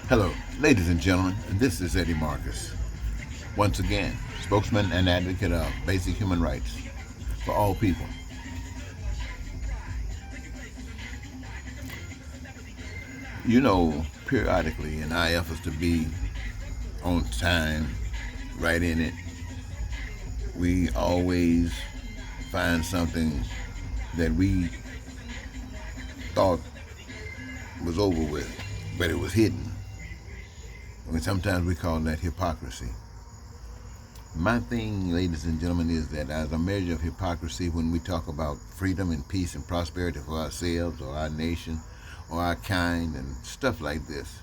Hello, ladies and gentlemen. This is Eddie Marcus. Once again, spokesman and advocate of basic human rights for all people. You know, periodically in our efforts to be on time, right in it, we always find something that we thought was over with, but it was hidden. I mean, sometimes we call that hypocrisy. My thing, ladies and gentlemen, is that as a measure of hypocrisy, when we talk about freedom and peace and prosperity for ourselves or our nation or our kind and stuff like this.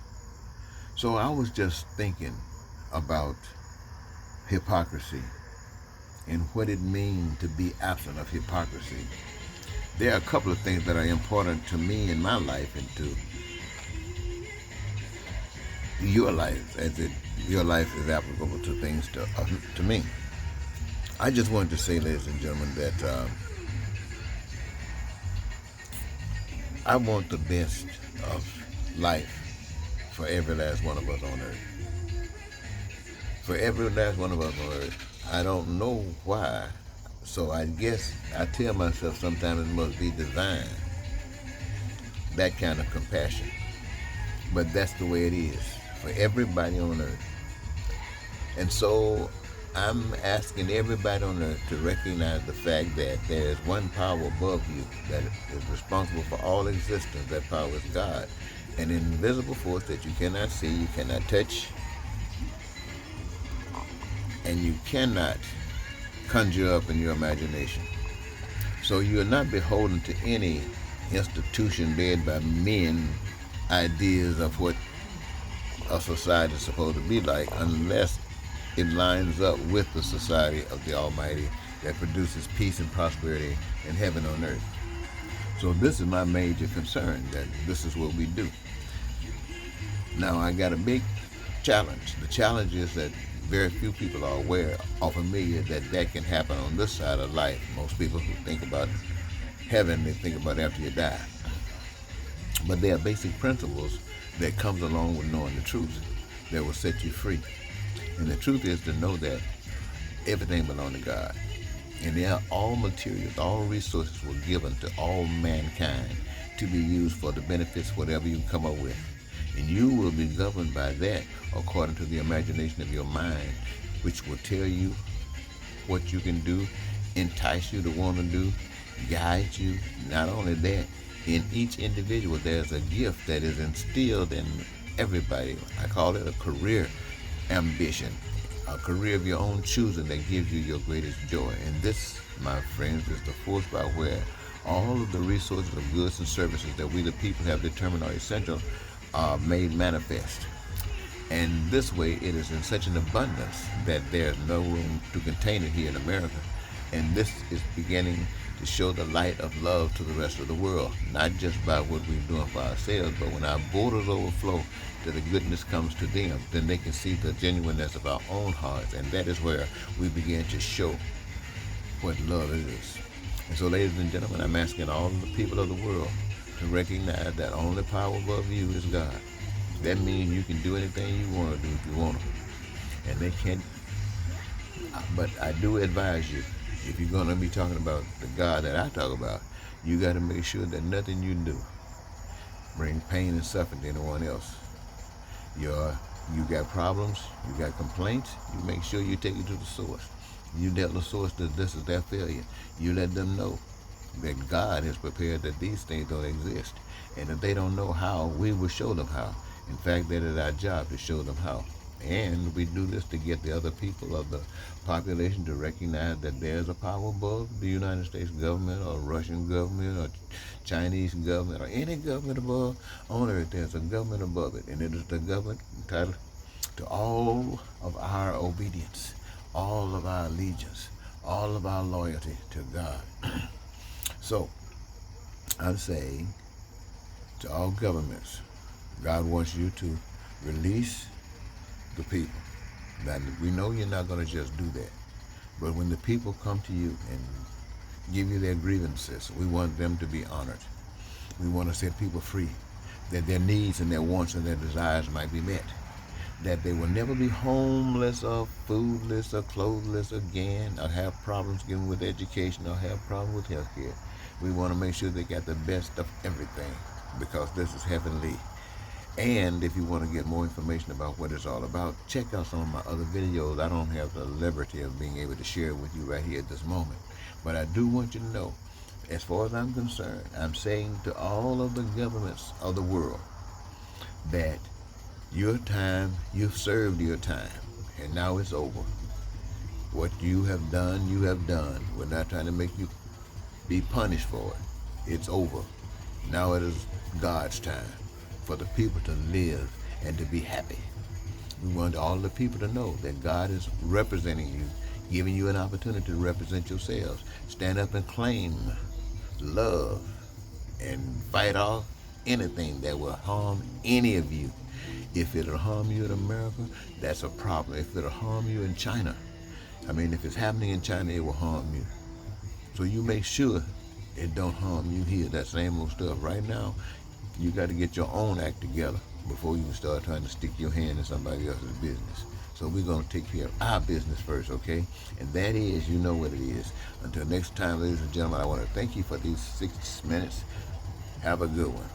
So I was just thinking about hypocrisy and what it means to be absent of hypocrisy. There are a couple of things that are important to me in my life and to your life, as your life is applicable to things to me. I just wanted to say, ladies and gentlemen, that I want the best of life for every last one of us on earth. For every last one of us on earth. I don't know why, so I guess I tell myself sometimes it must be divine, that kind of compassion. But that's the way it is for everybody on earth. And so I'm asking everybody on earth to recognize the fact that there is one power above you that is responsible for all existence. That power is God. An invisible force that you cannot see, you cannot touch, and you cannot conjure up in your imagination. So you are not beholden to any institution led by men ideas of what a society is supposed to be like, unless it lines up with the society of the Almighty that produces peace and prosperity in heaven on earth. So this is my major concern, that this is what we do. Now I got a big challenge. The challenge is that very few people are aware or familiar that can happen on this side of life. Most people who think about heaven, they think about after you die. But there are basic principles that comes along with knowing the truth that will set you free. And the truth is to know that everything belongs to God. And all materials, all resources were given to all mankind to be used for the benefits, whatever you come up with. And you will be governed by that according to the imagination of your mind, which will tell you what you can do, entice you to want to do, guide you. Not only that, in each individual there's a gift that is instilled in everybody. I call it a career ambition, a career of your own choosing that gives you your greatest joy. And this, my friends, is the force by where all of the resources of goods and services that we the people have determined are essential are made manifest. And this way it is in such an abundance that there's no room to contain it here in America. And this is beginning to show the light of love to the rest of the world, not just by what we're doing for ourselves, but when our borders overflow, that the goodness comes to them, then they can see the genuineness of our own hearts, and that is where we begin to show what love is. And so, ladies and gentlemen, I'm asking all of the people of the world to recognize that only power above you is God. That means you can do anything you want to do if you want to. And they can't, but I do advise you, if you're going to be talking about the God that I talk about, you got to make sure that nothing you do bring pain and suffering to anyone else. You got problems, you got complaints, you make sure you take it to the source. You tell the source that this is their failure. You let them know that God has prepared that these things don't exist. And if they don't know how, we will show them how. In fact, that is our job, to show them how. And we do this to get the other people of the population to recognize that there's a power above the United States government or Russian government or Chinese government or any government above on earth. There's a government above it, and it is the government entitled to all of our obedience, all of our allegiance, all of our loyalty to God. So, I'm saying to all governments, God wants you to release the people. Now, we know you're not going to just do that. But when the people come to you and give you their grievances, we want them to be honored. We want to set people free. that their needs and their wants and their desires might be met, that they will never be homeless or foodless or clothless again, or have problems getting with education, or have problems with health care. We want to make sure they got the best of everything, because this is heavenly. And if you want to get more information about what it's all about, check out some of my other videos. I don't have the liberty of being able to share with you right here at this moment. But I do want you to know, as far as I'm concerned, I'm saying to all of the governments of the world that your time, you've served your time, and now it's over. What you have done, you have done. We're not trying to make you be punished for it. It's over. Now it is God's time for the people to live and to be happy. We want all the people to know that God is representing you, giving you an opportunity to represent yourselves. Stand up and claim love and fight off anything that will harm any of you. If it'll harm you in America, that's a problem. If it'll harm you in China, if it's happening in China, it will harm you. So you make sure it don't harm you here. That same old stuff. Right now, you got to get your own act together before you can start trying to stick your hand in somebody else's business. So we're going to take care of our business first, okay? And that is, you know what it is. Until next time, ladies and gentlemen, I want to thank you for these 6 minutes. Have a good one.